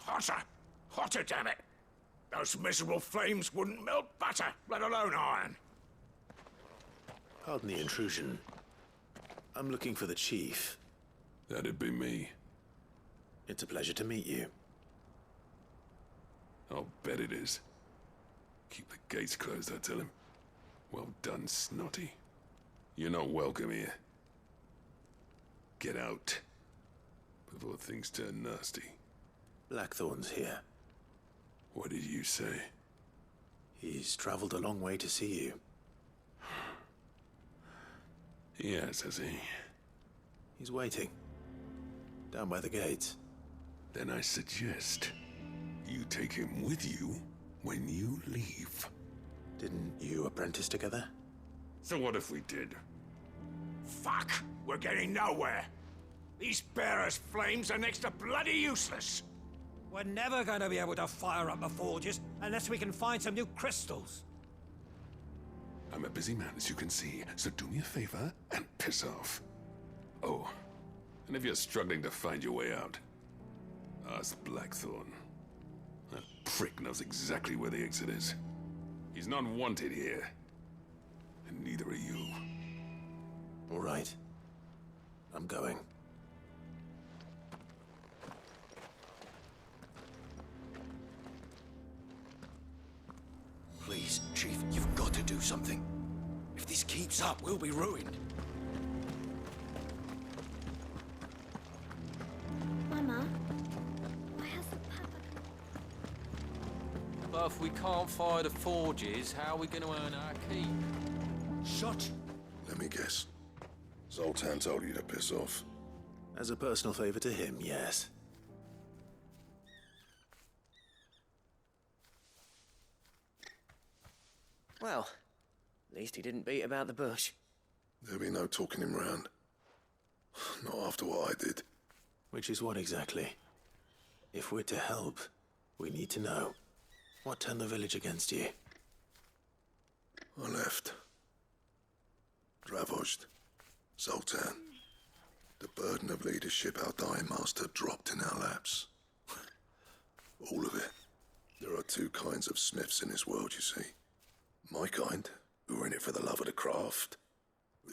Hotter! Hotter, damn it! Those miserable flames wouldn't melt butter, let alone iron. Pardon the intrusion. I'm looking for the chief. That'd be me. It's a pleasure to meet you. I'll bet it is. Keep the gates closed, I tell him. Well done, Snotty. You're not welcome here. Get out. Before things turn nasty. Blackthorn's here. What did you say? He's traveled a long way to see you. Yes, has he? He's waiting. Down by the gates. Then I suggest you take him with you when you leave. Didn't you apprentice together? So what if we did? Fuck! We're getting nowhere. These bearers' flames are next to bloody useless. We're never going to be able to fire up the forges unless we can find some new crystals. I'm a busy man, as you can see, so do me a favor and piss off. Oh, and if you're struggling to find your way out, ask Blackthorn. That prick knows exactly where the exit is. He's not wanted here. And neither are you. All right. I'm going. Please, Chief, you've got to do something. If this keeps up, we'll be ruined. Mama, why hasn't Papa come? But if we can't fire the forges, how are we going to earn our keep? Shut! Let me guess. Zoltan told you to piss off. As a personal favor to him, yes. Well, at least he didn't beat about the bush. There'll be no talking him round. Not after what I did. Which is what exactly? If we're to help, we need to know. What turned the village against you? I left. Dravozd. Zoltan. The burden of leadership our dying master dropped in our laps. All of it. There are two kinds of smiths in this world, you see. My kind, who are in it for the love of the craft,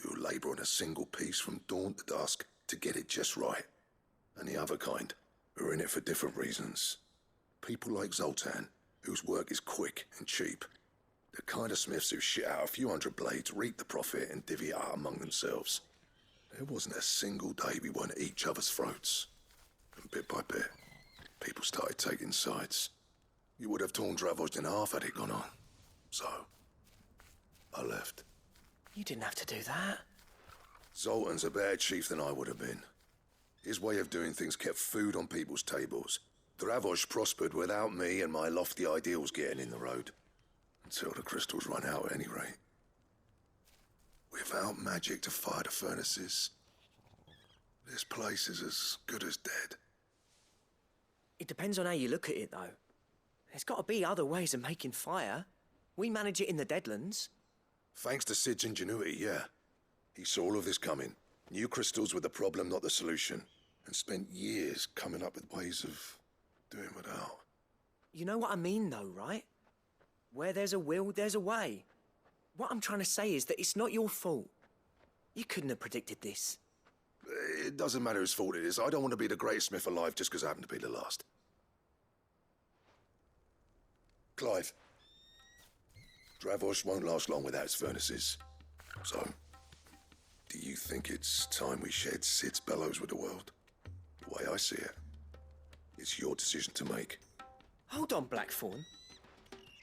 who labour on a single piece from dawn to dusk to get it just right. And the other kind, who are in it for different reasons. People like Zoltan, whose work is quick and cheap. The kind of smiths who shit out a few hundred blades, reap the profit, and divvy it out among themselves. There wasn't a single day we weren't at each other's throats. And bit by bit, people started taking sides. You would have torn Dravozd in half had it gone on. So, I left. You didn't have to do that. Zoltan's a better chief than I would have been. His way of doing things kept food on people's tables. Dravozd prospered without me and my lofty ideals getting in the road. Until the crystals run out at any rate. Without magic to fire the furnaces, this place is as good as dead. It depends on how you look at it, though. There's got to be other ways of making fire. We manage it in the Deadlands. Thanks to Sid's ingenuity, yeah. He saw all of this coming. Knew crystals were the problem, not the solution. And spent years coming up with ways of doing without. You know what I mean, though, right? Where there's a will, there's a way. What I'm trying to say is that it's not your fault. You couldn't have predicted this. It doesn't matter whose fault it is. I don't want to be the greatest smith alive just because I happen to be the last. Clive. Dravozd won't last long without its furnaces. So, do you think it's time we shared Sid's bellows with the world? The way I see it, it's your decision to make. Hold on, Blackthorn.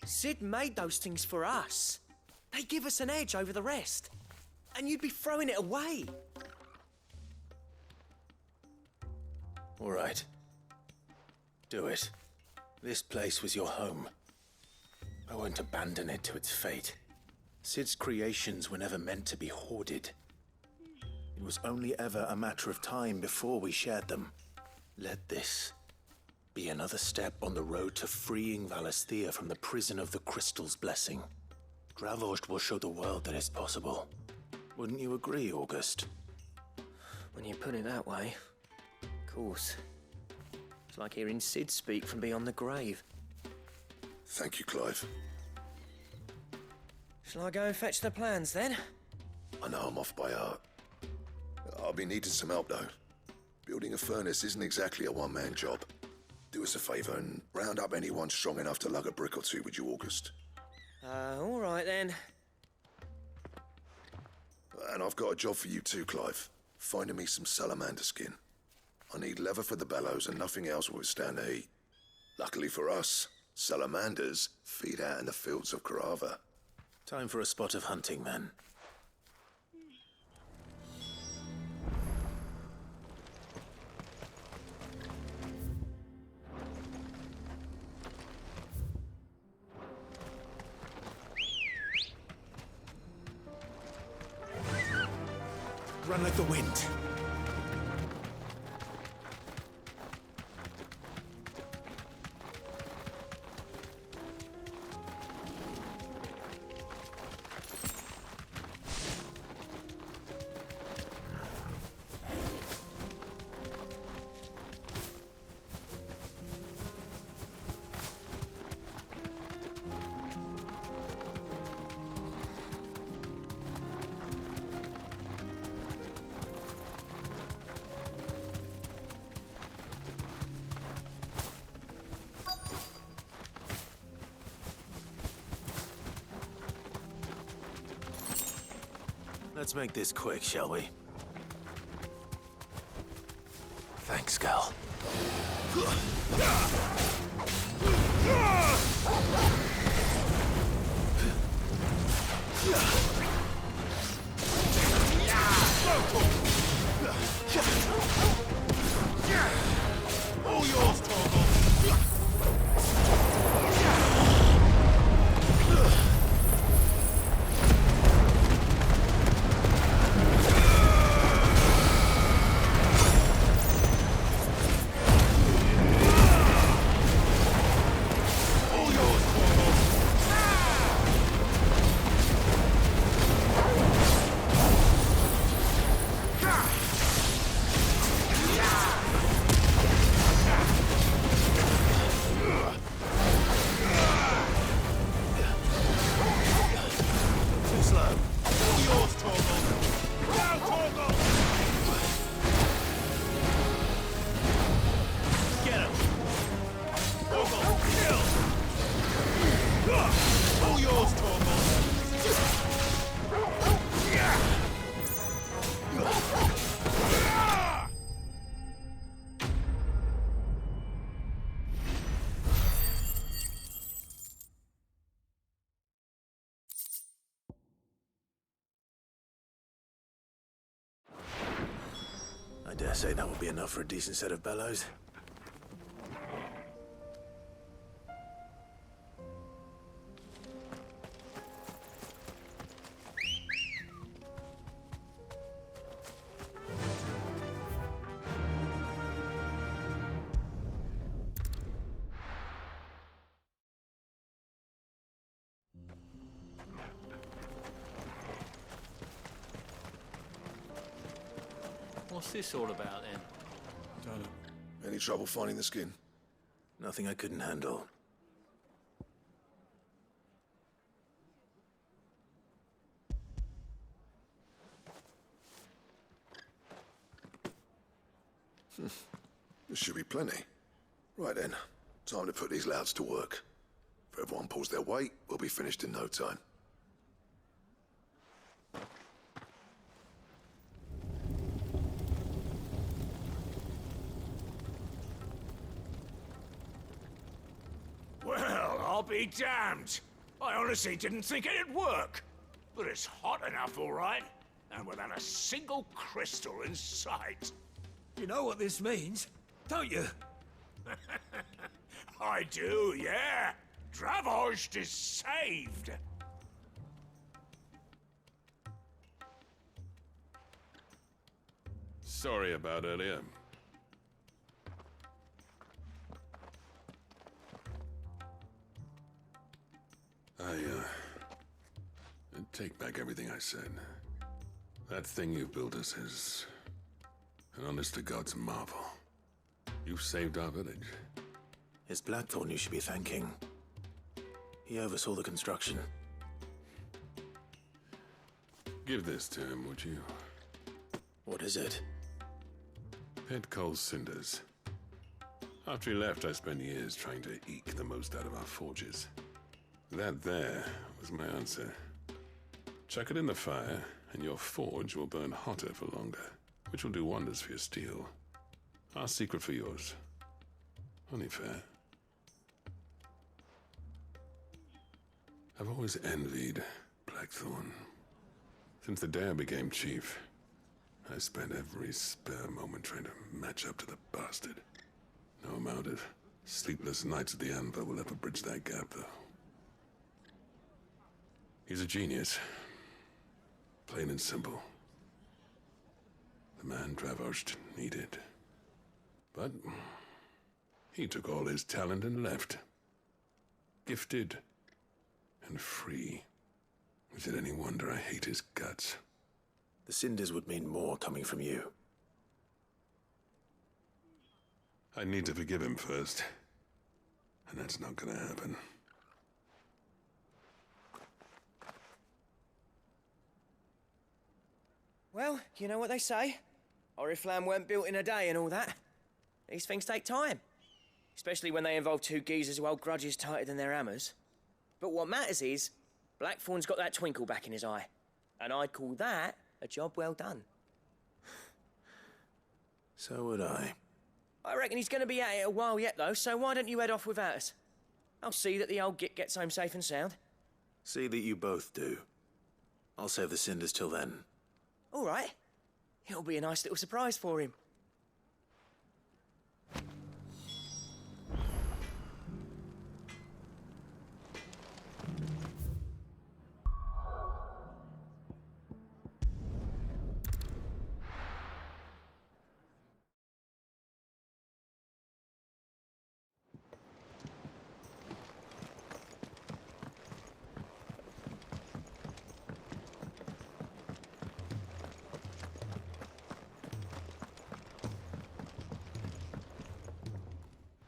Sid made those things for us. They give us an edge over the rest. And you'd be throwing it away. All right. Do it. This place was your home. I won't abandon it to its fate. Sid's creations were never meant to be hoarded. It was only ever a matter of time before we shared them. Let this be another step on the road to freeing Valisthea from the prison of the Crystal's blessing. Dravozd will show the world that it's possible. Wouldn't you agree, August? When you put it that way, of course. It's like hearing Sid speak from beyond the grave. Thank you, Clive. Shall I go and fetch the plans, then? I know I'm off by heart. I'll be needing some help, though. Building a furnace isn't exactly a one-man job. Do us a favour and round up anyone strong enough to lug a brick or two, would you, August? All right, then. And I've got a job for you too, Clive. Finding me some salamander skin. I need leather for the bellows and nothing else will withstand the heat. Luckily for us, salamanders feed out in the fields of Carava. Time for a spot of hunting, men. Run like the wind. Let's make this quick, shall we? Thanks, Cal. All yours, Torgal. I dare say that will be enough for a decent set of bellows. What's this all about, then? Don't know. Any trouble finding the skin? Nothing I couldn't handle. There should be plenty. Right then, time to put these louds to work. If everyone pulls their weight, we'll be finished in no time. Well, I'll be damned. I honestly didn't think it'd work. But it's hot enough, all right. And without a single crystal in sight. You know what this means, don't you? I do, yeah. Dravost is saved. Sorry about earlier. I take back everything I said. That thing you built us is an honest-to-God's marvel. You saved our village. It's Blackthorn you should be thanking. He oversaw the construction. Give this to him, would you? What is it? Pet Cole's cinders. After he left, I spent years trying to eke the most out of our forges. That there was my answer. Chuck it in the fire, and your forge will burn hotter for longer, which will do wonders for your steel. Our secret for yours. Only fair. I've always envied Blackthorn. Since the day I became chief, I spent every spare moment trying to match up to the bastard. No amount of sleepless nights at the Anvil will ever bridge that gap, though. He's a genius. Plain and simple. The man Dravosht needed. But he took all his talent and left. Gifted and free. Is it any wonder I hate his guts? The cinders would mean more coming from you. I need to forgive him first. And that's not gonna happen. Well, you know what they say. Oriflamme weren't built in a day and all that. These things take time. Especially when they involve two geezers who hold grudges tighter than their hammers. But what matters is, Blackthorn's got that twinkle back in his eye. And I'd call that a job well done. So would I. I reckon he's going to be at it a while yet, though, so why don't you head off without us? I'll see that the old git gets home safe and sound. See that you both do. I'll save the cinders till then. All right. It'll be a nice little surprise for him.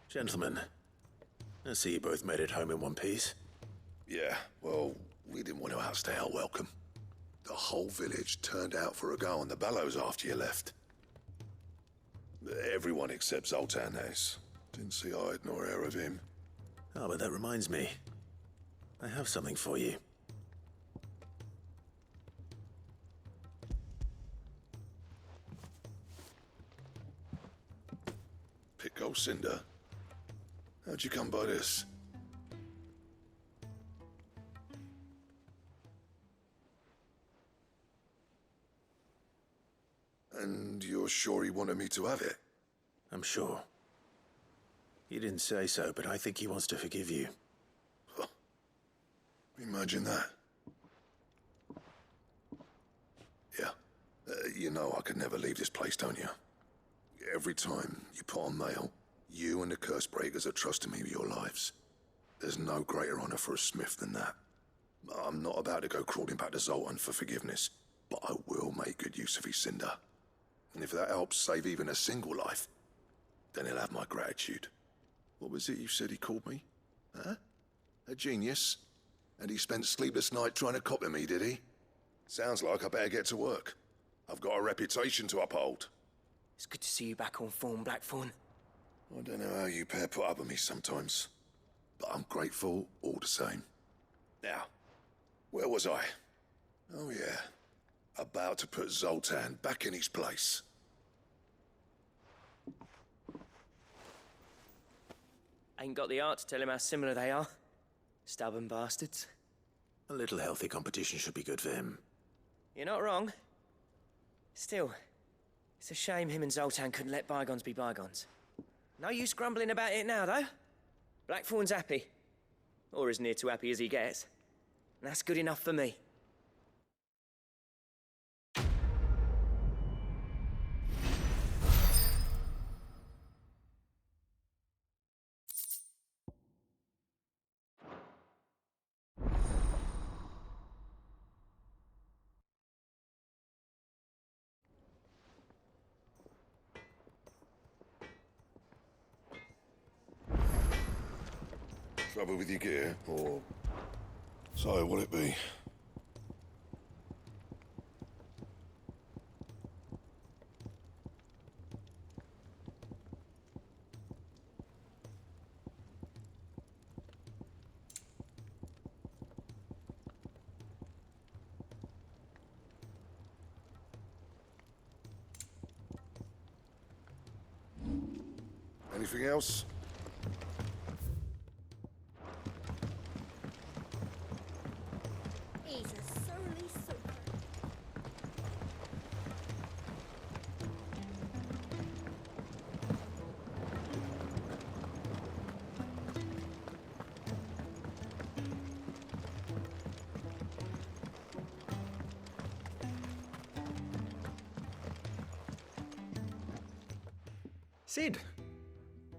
Gentlemen, I see you both made it home in one piece. Yeah, well, we didn't want to outstay our welcome. The whole village turned out for a go on the bellows after you left. Everyone except Zoltan has. Didn't see hide nor hair of him. Oh, but that reminds me. I have something for you. Pico Cinder? How'd you come by this? And you're sure he wanted me to have it? I'm sure. He didn't say so, but I think he wants to forgive you. Huh. Imagine that. Yeah. You know I could never leave this place, don't you? Every time you put on mail, you and the curse breakers are trusting me with your lives. There's no greater honor for a smith than that. I'm not about to go crawling back to Zoltan for forgiveness, but I will make good use of his cinder. And if that helps save even a single life, then he'll have my gratitude. What was it you said he called me? Huh? A genius? And he spent sleepless nights trying to copy me, did he? Sounds like I better get to work. I've got a reputation to uphold. It's good to see you back on form, Blackthorn. I don't know how you pair put up with me sometimes, but I'm grateful all the same. Now, where was I? Oh yeah, about to put Zoltan back in his place. Ain't got the art to tell him how similar they are. Stubborn bastards. A little healthy competition should be good for him. You're not wrong. Still, it's a shame him and Zoltan couldn't let bygones be bygones. No use grumbling about it now, though. Blackthorn's happy. Or as near to happy as he gets. And that's good enough for me. Trouble with your gear, or... So, what'll it be? Anything else? He's a surly super. Sid,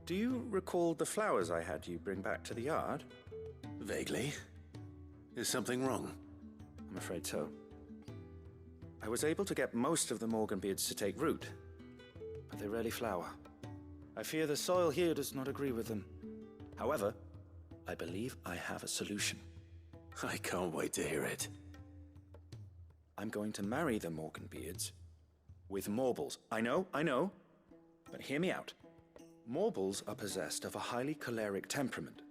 do you recall the flowers I had you bring back to the yard? Vaguely. Is something wrong? I'm afraid so. I was able to get most of the Morganbeards to take root, but they rarely flower. I fear the soil here does not agree with them. However, I believe I have a solution. I can't wait to hear it. I'm going to marry the Morganbeards with Morbles. I know, but hear me out. Morbles are possessed of a highly choleric temperament.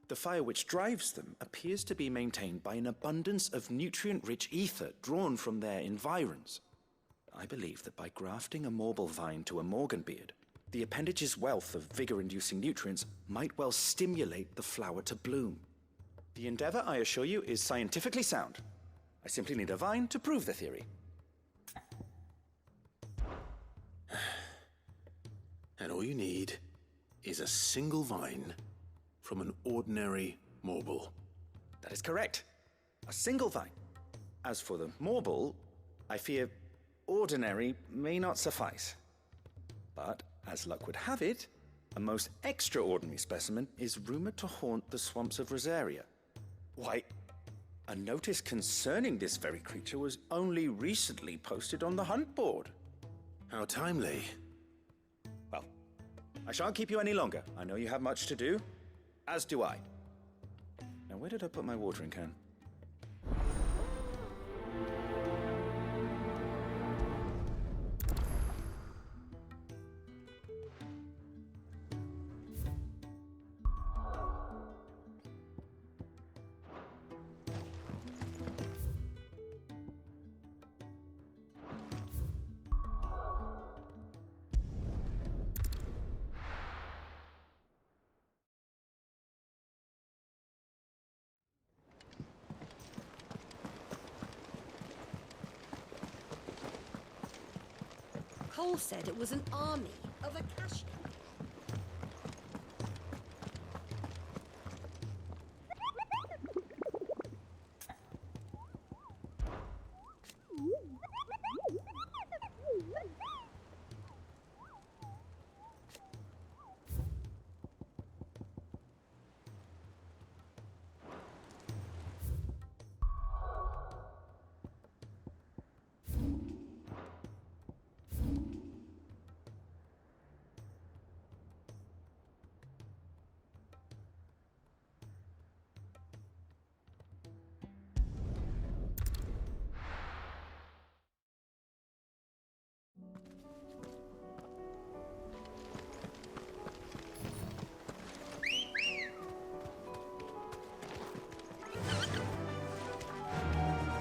The fire which drives them appears to be maintained by an abundance of nutrient-rich ether drawn from their environs. I believe that by grafting a Morble vine to a Morganbeard, the appendage's wealth of vigor-inducing nutrients might well stimulate the flower to bloom. The endeavor, I assure you, is scientifically sound. I simply need a vine to prove the theory. And all you need is a single vine from an ordinary Morble. That is correct. A single vine. As for the Morble, I fear ordinary may not suffice. But, as luck would have it, a most extraordinary specimen is rumored to haunt the swamps of Rosaria. Why, a notice concerning this very creature was only recently posted on the hunt board. How timely. Well, I shan't keep you any longer. I know you have much to do, as do I. Now, where did I put my watering can? Cole said it was an army of Akashi.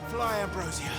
Fly, Ambrosia.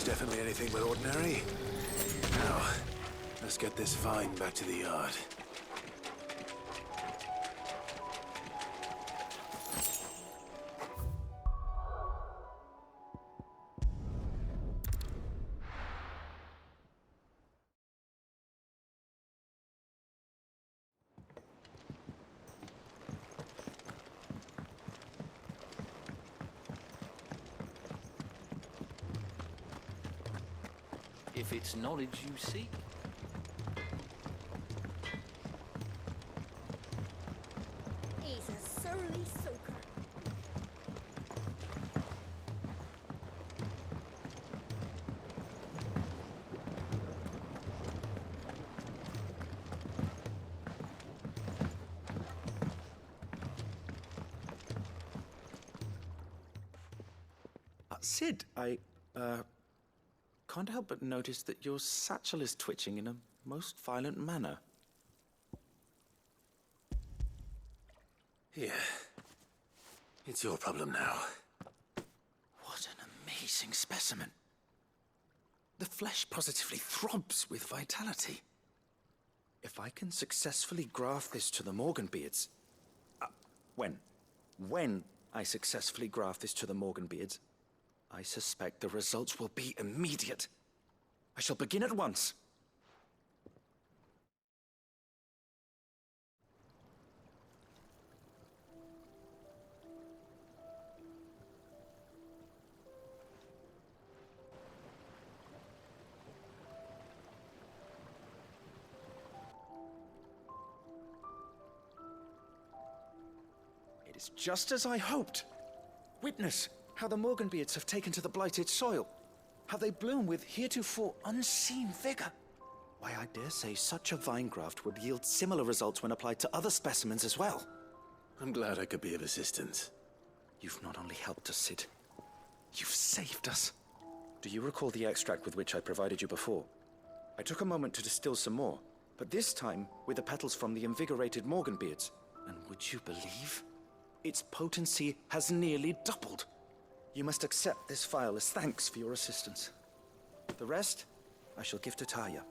was definitely anything but ordinary. Now, let's get this vine back to the yard. If it's knowledge you seek. He's a surly soaker. Sid, I can't help but notice that your satchel is twitching in a most violent manner. Here. It's your problem now. What an amazing specimen. The flesh positively throbs with vitality. If I can successfully graft this to the Morganbeards... When I successfully graft this to the Morganbeards, I suspect the results will be immediate. I shall begin at once. It is just as I hoped. Witness how the Morganbeards have taken to the blighted soil. How they bloom with heretofore unseen vigor. Why, I dare say such a vine graft would yield similar results when applied to other specimens as well. I'm glad I could be of assistance. You've not only helped us, Sid, you've saved us. Do you recall the extract with which I provided you before? I took a moment to distill some more, but this time with the petals from the invigorated Morganbeards. And would you believe? Its potency has nearly doubled. You must accept this vial as thanks for your assistance. The rest, I shall give to Taya.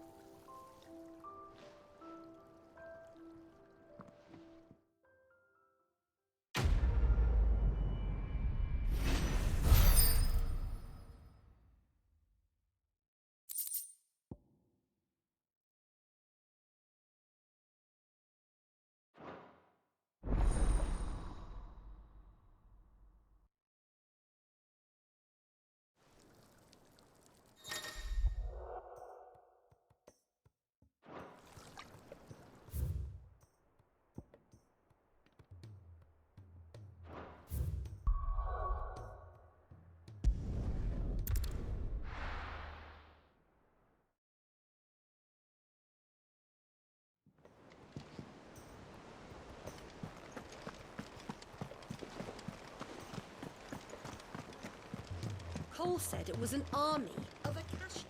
Cole said it was an army of Akashi.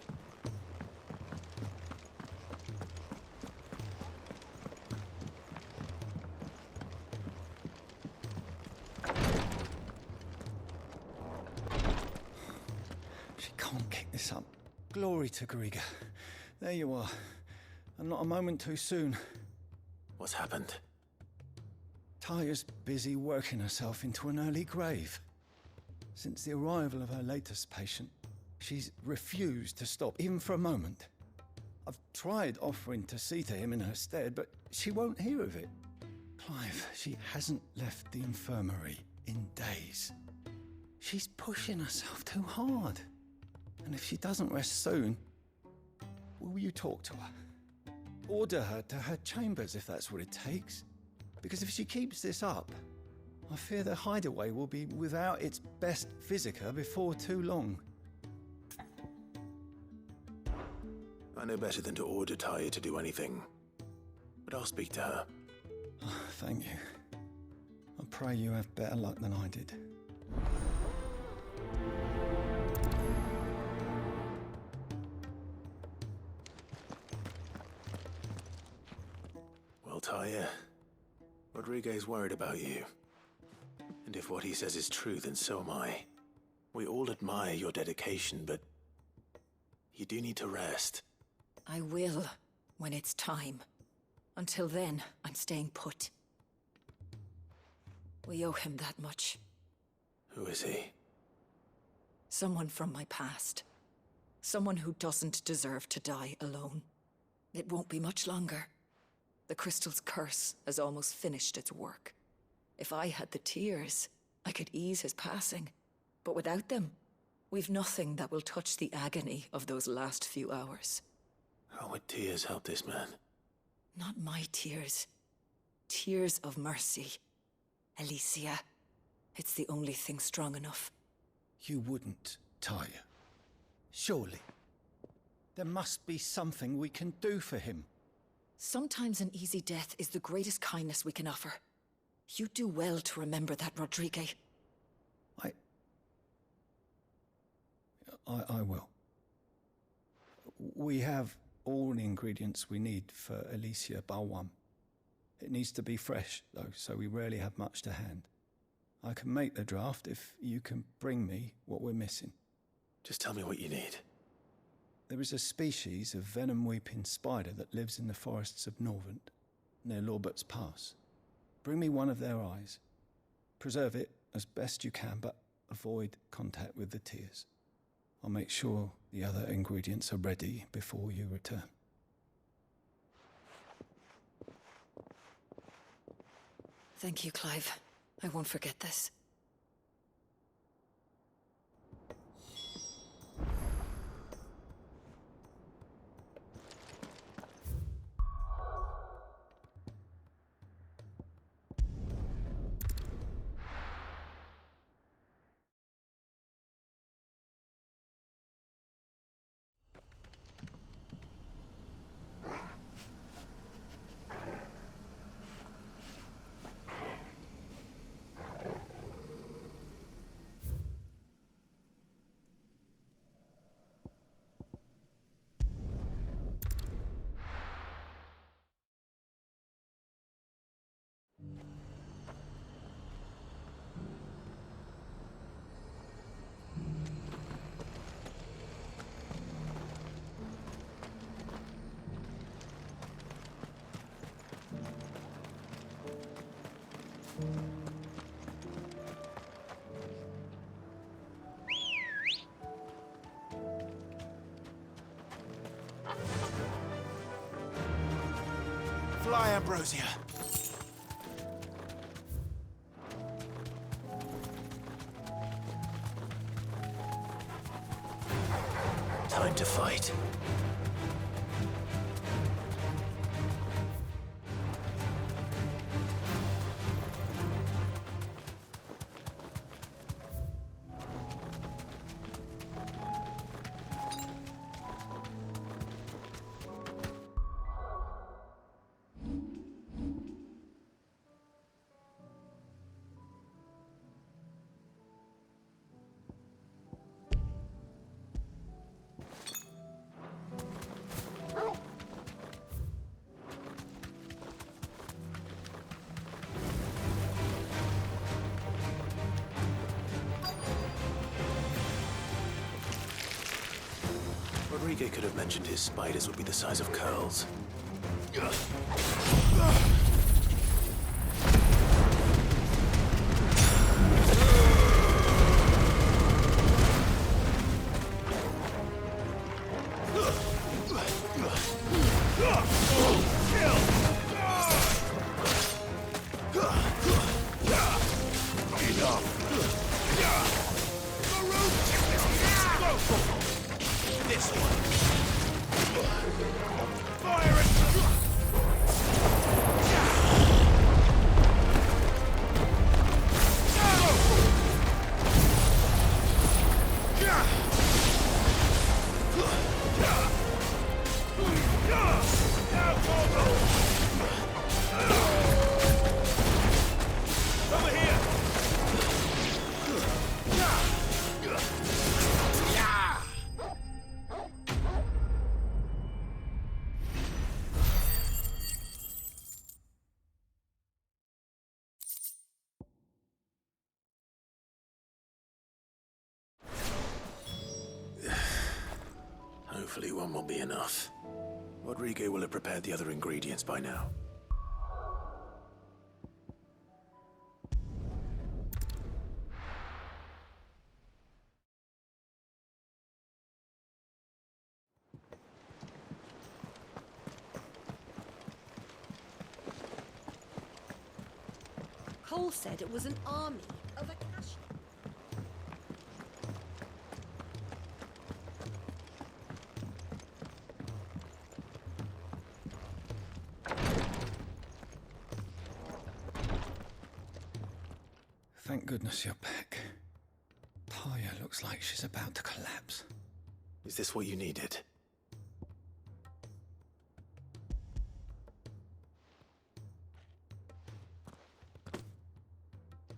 She can't kick this up. Glory to Griga. There you are. And not a moment too soon. What's happened? Taya's busy working herself into an early grave. Since the arrival of her latest patient, she's refused to stop, even for a moment. I've tried offering to see to him in her stead, but she won't hear of it. Clive, she hasn't left the infirmary in days. She's pushing herself too hard. And if she doesn't rest soon, will you talk to her? Order her to her chambers if that's what it takes. Because if she keeps this up, I fear the hideaway will be without its best physica before too long. I know better than to order Taya to do anything. But I'll speak to her. Oh, thank you. I pray you have better luck than I did. Well, Taya, Rodriguez worried about you. And if what he says is true, then so am I. We all admire your dedication, but You do need to rest. I will, when it's time. Until then, I'm staying put. We owe him that much. Who is he? Someone from my past. Someone who doesn't deserve to die alone. It won't be much longer. The crystal's curse has almost finished its work. If I had the tears, I could ease his passing. But without them, we've nothing that will touch the agony of those last few hours. How would tears help this man? Not my tears. Tears of mercy. Alicia. It's the only thing strong enough. You wouldn't, Tyre. Surely. There must be something we can do for him. Sometimes an easy death is the greatest kindness we can offer. You do well to remember that, Rodrigue. I will. We have all the ingredients we need for Alicia Balwam. It needs to be fresh, though, so we rarely have much to hand. I can make the draft if you can bring me what we're missing. Just tell me what you need. There is a species of venom-weeping spider that lives in the forests of Norvent, near Lorbert's Pass. Bring me one of their eyes. Preserve it as best you can, but avoid contact with the tears. I'll make sure the other ingredients are ready before you return. Thank you, Clive. I won't forget this. Fly, Ambrosia. Time to fight. Rodrigue could have mentioned his spiders would be the size of curls. Hopefully one will be enough. Rodrigo will have prepared the other ingredients by now. Cole said it was an army of Akash. Thank goodness you're back. Taya looks like she's about to collapse. Is this what you needed?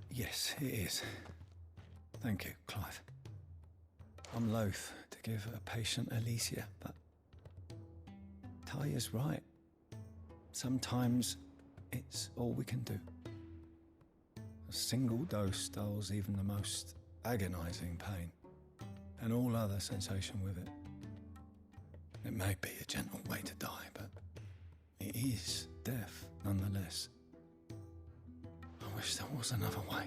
Yes, it is. Thank you, Clive. I'm loath to give a patient Alicia, but Taya's right. Sometimes it's all we can do. A single dose dulls even the most agonizing pain, and all other sensation with it. It may be a gentle way to die, but it is death nonetheless. I wish there was another way.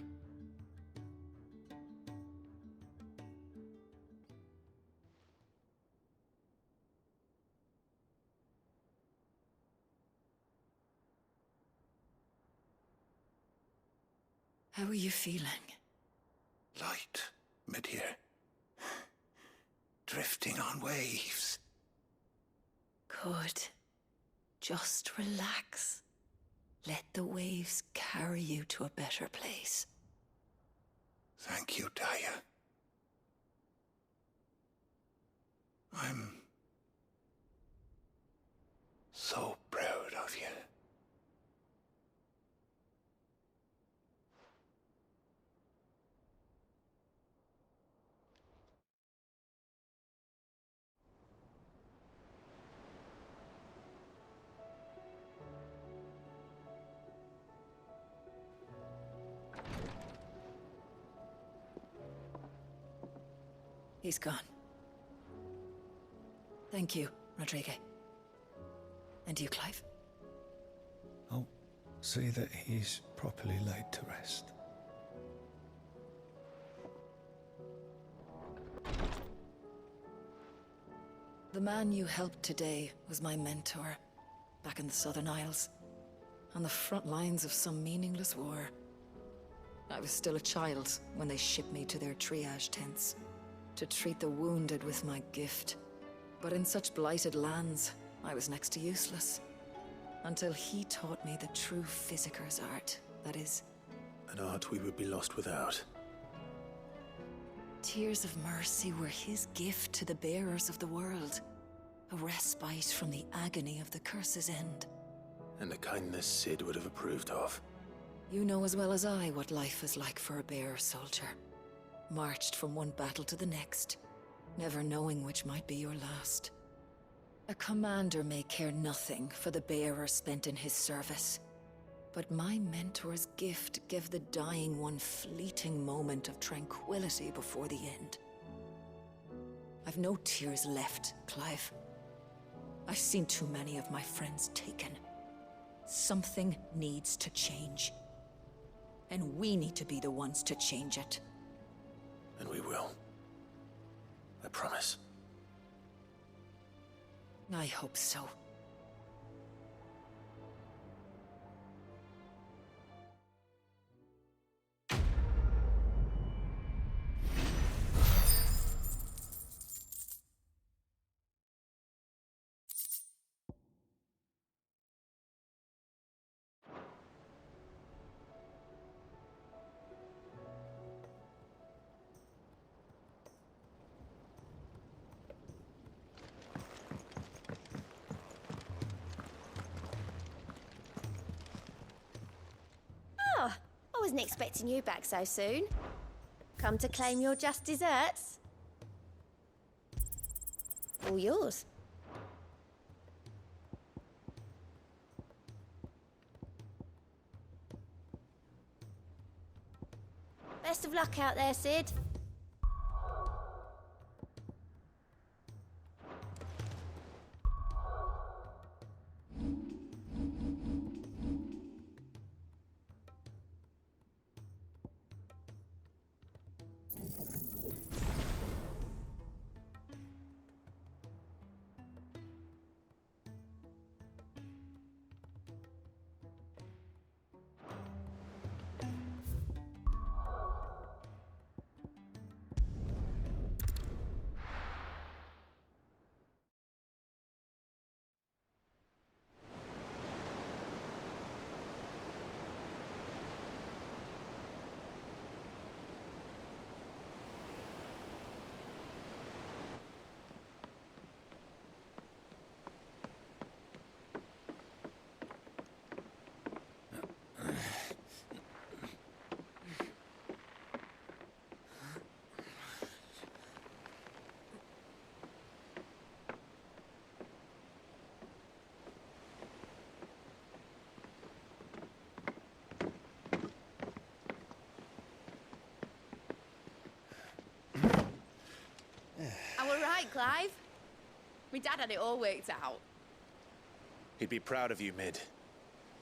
How are you feeling? Light, mid-here. Drifting on waves. Good. Just relax. Let the waves carry you to a better place. Thank you, Taya. I'm so proud of you. He's gone. Thank you, Rodrigo. And you, Clive? I'll see that he's properly laid to rest. The man you helped today was my mentor, back in the Southern Isles, on the front lines of some meaningless war. I was still a child when they shipped me to their triage tents, to treat the wounded with my gift. But in such blighted lands, I was next to useless. Until he taught me the true physicker's art, that is. An art we would be lost without. Tears of mercy were his gift to the bearers of the world. A respite from the agony of the curse's end. And a kindness Sid would have approved of. You know as well as I what life is like for a bearer soldier. Marched from one battle to the next, never knowing which might be your last. A commander may care nothing for the bearer spent in his service, but my mentor's gift gave the dying one fleeting moment of tranquility before the end. I've no tears left, Clive. I've seen too many of my friends taken. Something needs to change. And we need to be the ones to change it. And we will. I promise. I hope so. I wasn't expecting you back so soon. Come to claim your just desserts? All yours. Best of luck out there, Sid. I were right, Clive. My dad had it all worked out. He'd be proud of you, Mid.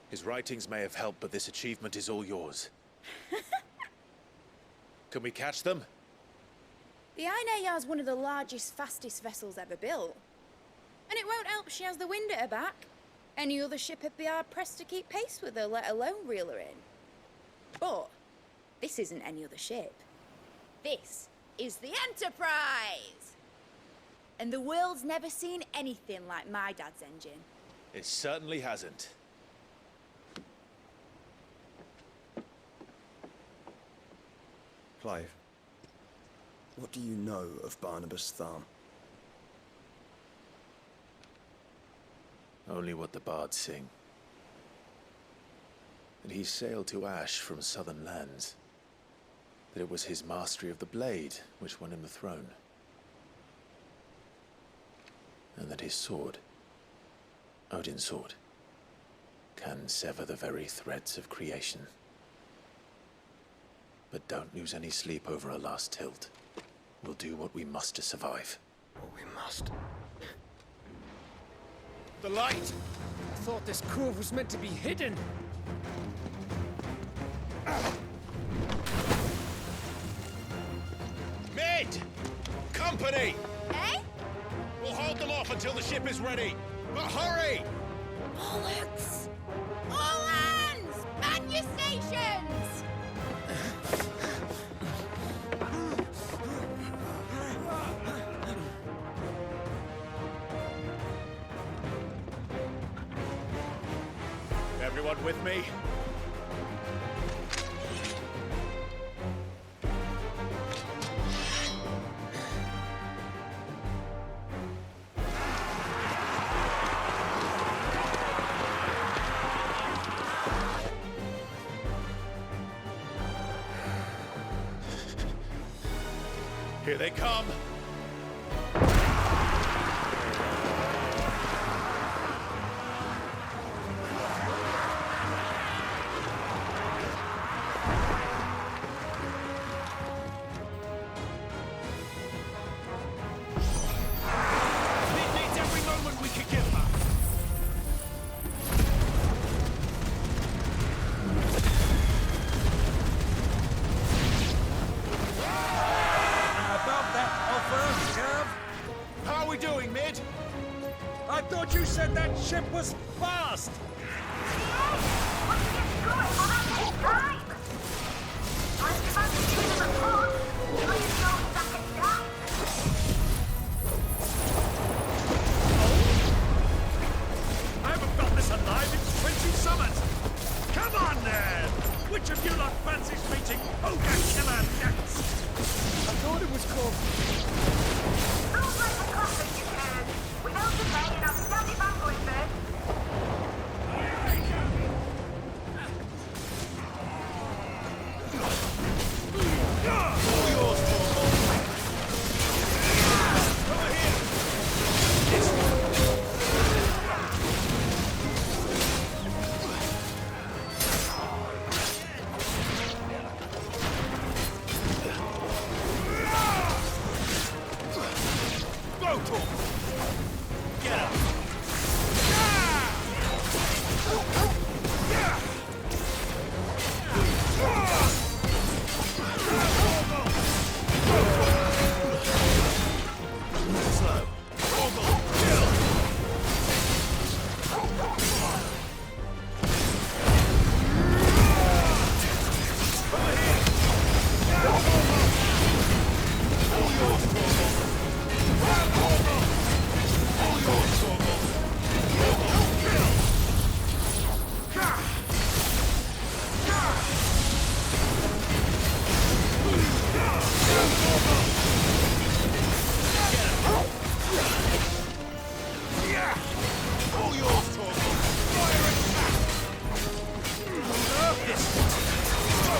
His writings may have helped, but this achievement is all yours. Can we catch them? The Aina is one of the largest, fastest vessels ever built. And it won't help she has the wind at her back. Any other ship would be hard-pressed to keep pace with her, let alone reel her in. But this isn't any other ship. This is the Enterprise! And the world's never seen anything like my dad's engine. It certainly hasn't. Clive, what do you know of Barnabas Thumb? Only what the bards sing. That he sailed to Ash from southern lands. That it was his mastery of the blade which won him the throne. And that his sword, Odin's sword, can sever the very threads of creation. But don't lose any sleep over a last tilt. We'll do what we must to survive. What we must. The light! I thought this cove was meant to be hidden. Mid! Company! Eh? We'll hold them off until the ship is ready. But hurry! Bollocks! All hands! Man your stations! Everyone with me? Here they come! Ship was fast! I haven't got this alive in 20 summers! Come on then! Which of you lot fancies meeting Ogre Killer next? I thought it was called... Don't let the classic you can! Without delay and I'll stand it back going first!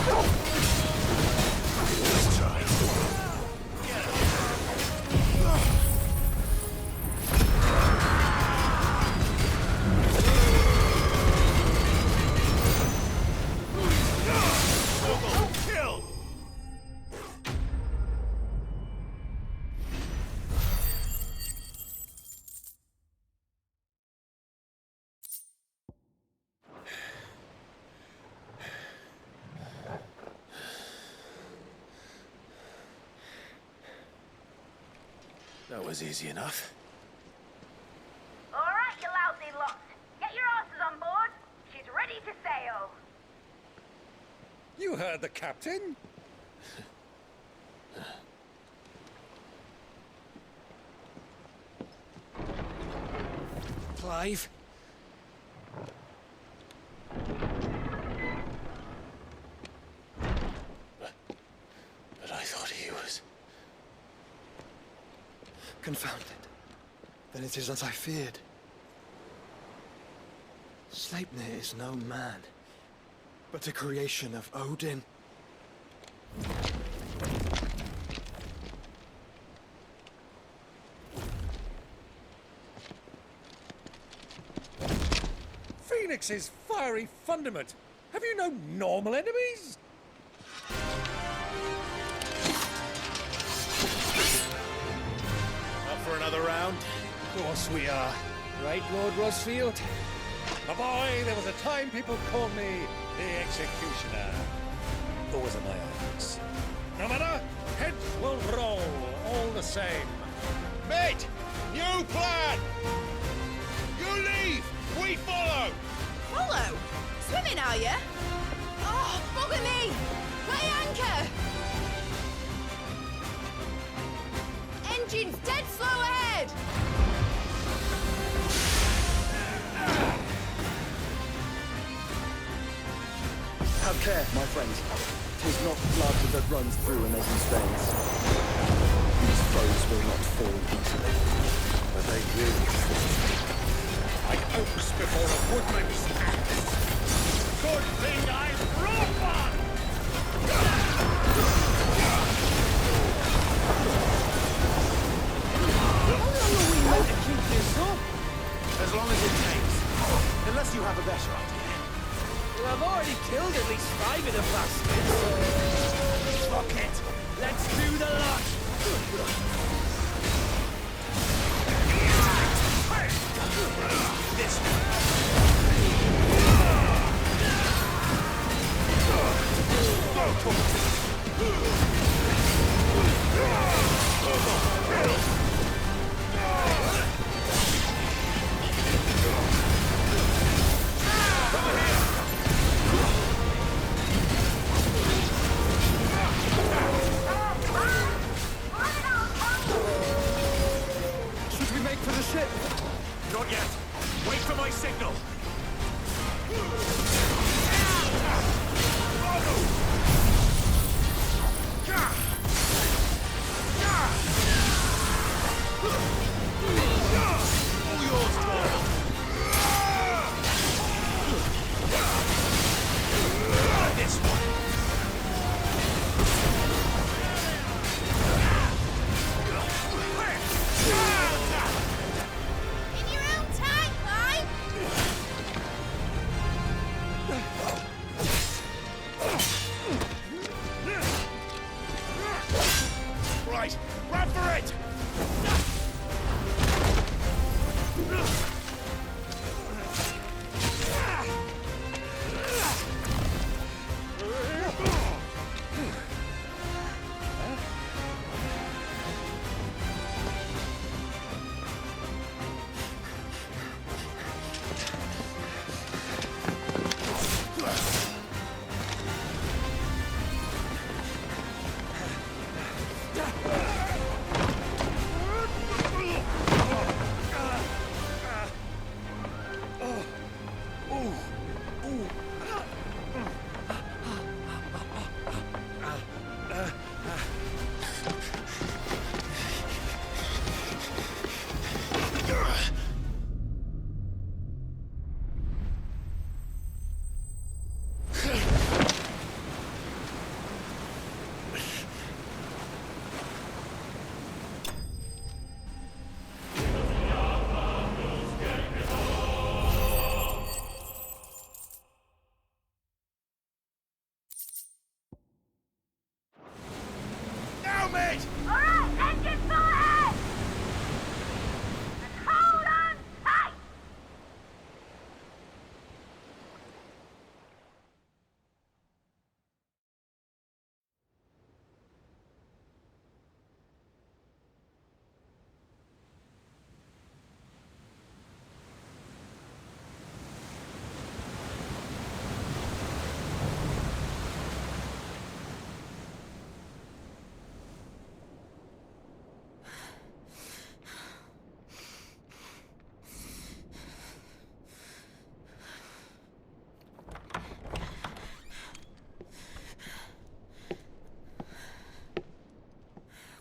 This time. Kill! That was easy enough. All right, you lousy lot. Get your asses on board. She's ready to sail. You heard the captain. Clive? But I thought he was... Confounded. Then it is as I feared. Sleipnir is no man, but a creation of Odin. Phoenix's fiery fundament. Have you no normal enemies? Up for another round? Of course we are. Right, Lord Rosfield? My boy, there was a time people called me the Executioner. Always in my eyes. No matter, heads will roll all the same. Mate! New plan! You leave! We follow! Follow? Swimming, are you? Oh, bugger me! Weigh anchor! Engine's dead slow ahead! Have care, my friends. 'Tis not blood that runs through an Eden's veins. These foes will not fall easily, but they will fall. Like oaks before a woodman's axe. Good thing I brought one! How long are we meant to keep this up? As long as it takes. Unless you have a better idea. Well, I've already killed at least 5 of the bastards. Fuck it. Let's do the lot. This Should we make for the ship? Not yet. Wait for my signal.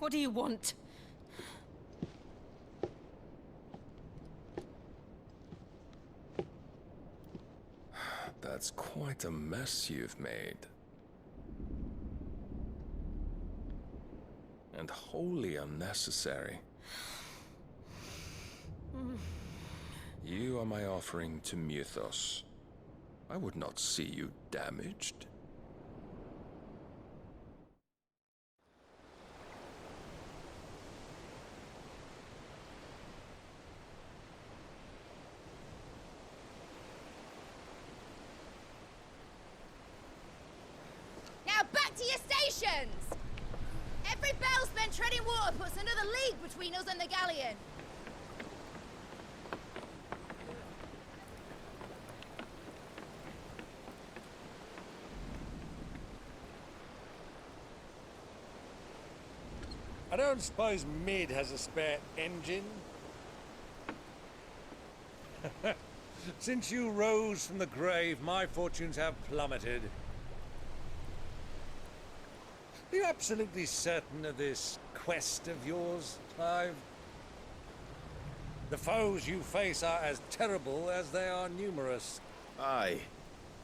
What do you want? That's quite a mess you've made. And wholly unnecessary. You are my offering to Mythos. I would not see you damaged. Now back to your stations! Every bell spent treading water puts another league between us and the galleon. I don't suppose Mid has a spare engine? Since you rose from the grave, my fortunes have plummeted. Are you absolutely certain of this quest of yours, Clive? The foes you face are as terrible as they are numerous. Aye.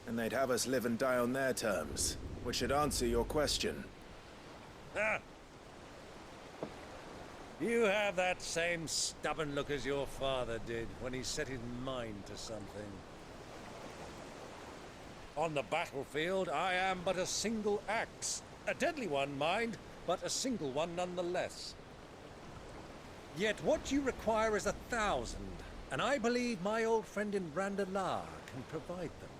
And they'd have us live and die on their terms, which should answer your question. Ah! You have that same stubborn look as your father did when he set his mind to something. On the battlefield, I am but a single axe. A deadly one, mind, but a single one nonetheless. Yet what you require is 1,000, and I believe my old friend in Randalar can provide them.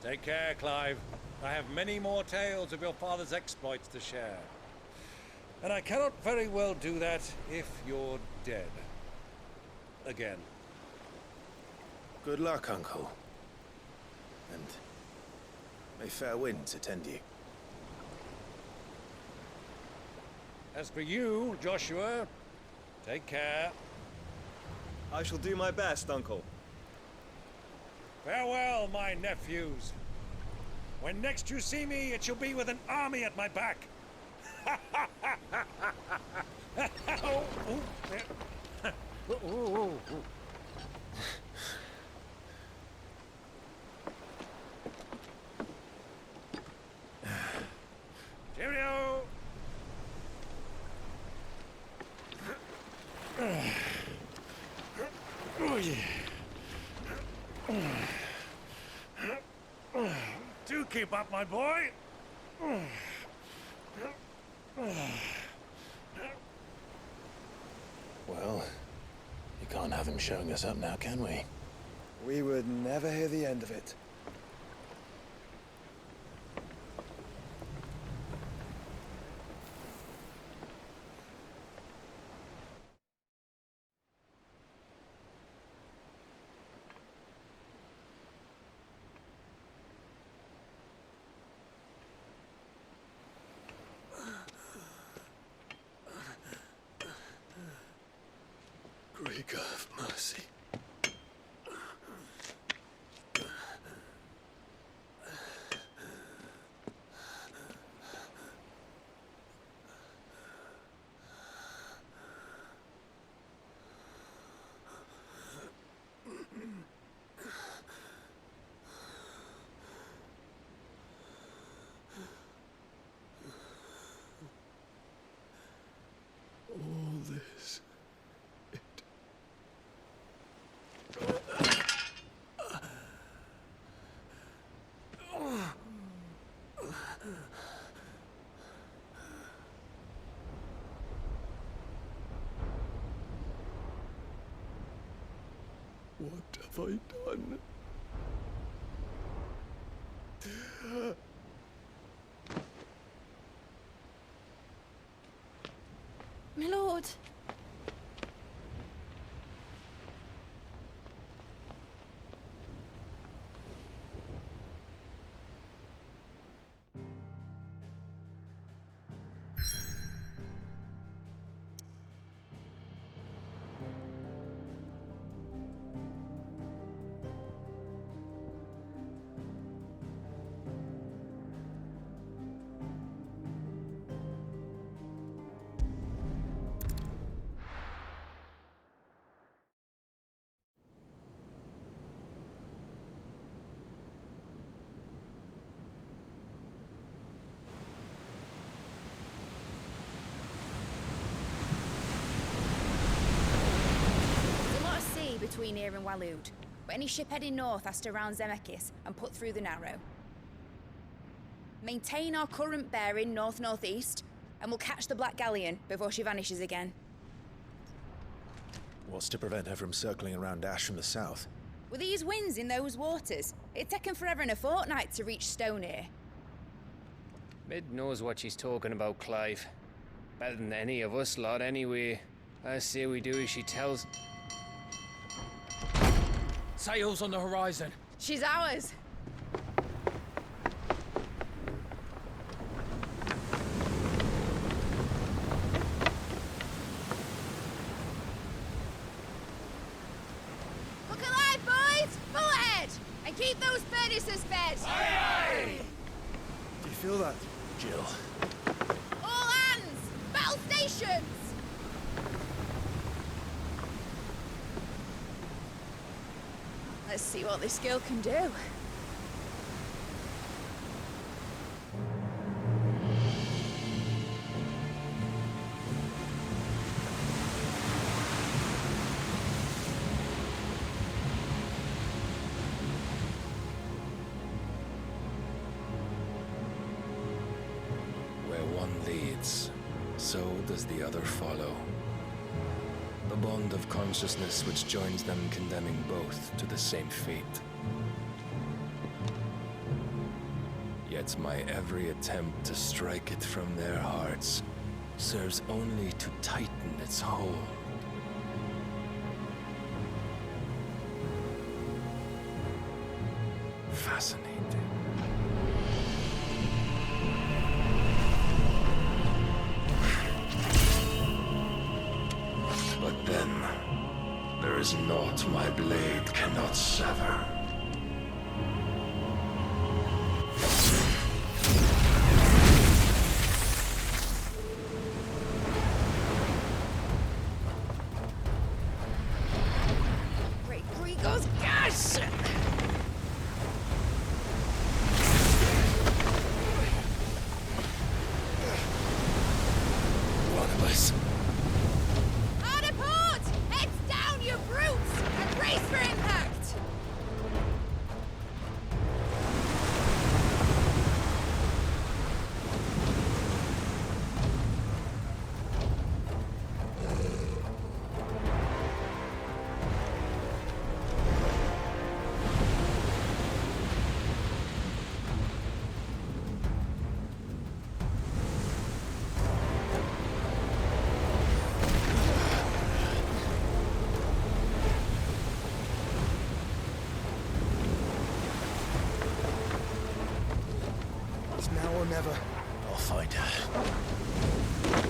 Take care, Clive. I have many more tales of your father's exploits to share. And I cannot very well do that if you're dead. Again. Good luck, Uncle. And may fair winds attend you. As for you, Joshua, take care. I shall do my best, Uncle. Farewell, my nephews. When next you see me, it shall be with an army at my back. Cheerio! Oh, yeah. Do keep up, my boy. Well, you can't have him showing us up now, can we? We would never hear the end of it. Great God of mercy. All this. What have I done? My lord. between here and Waloed, but any ship heading north has to round Zemeckis and put through the Narrow. Maintain our current bearing north-northeast, and we'll catch the Black Galleon before she vanishes again. What's to prevent her from circling around Ash from the south? With these winds in those waters, it'd taken forever and a fortnight to reach Stone here. Mid knows what she's talking about, Clive. Better than any of us lot, anyway. I say we do as she tells. Sails on the horizon. She's ours. Look alive, boys! Full ahead! And keep those furnaces fed! Aye, aye! Do you feel that? Jill. All hands! Battle stations! Let's see what this girl can do. Where one leads, so does the other follow. The bond of consciousness which joins them condemning both to the same fate. Yet my every attempt to strike it from their hearts serves only to tighten its hold. Fascinating. But then, there is naught my blade cannot sever. Great Grigor's gas! One of us. Hard apart! Heads down, you brutes! And brace for impact! It's now or never. I'll find her.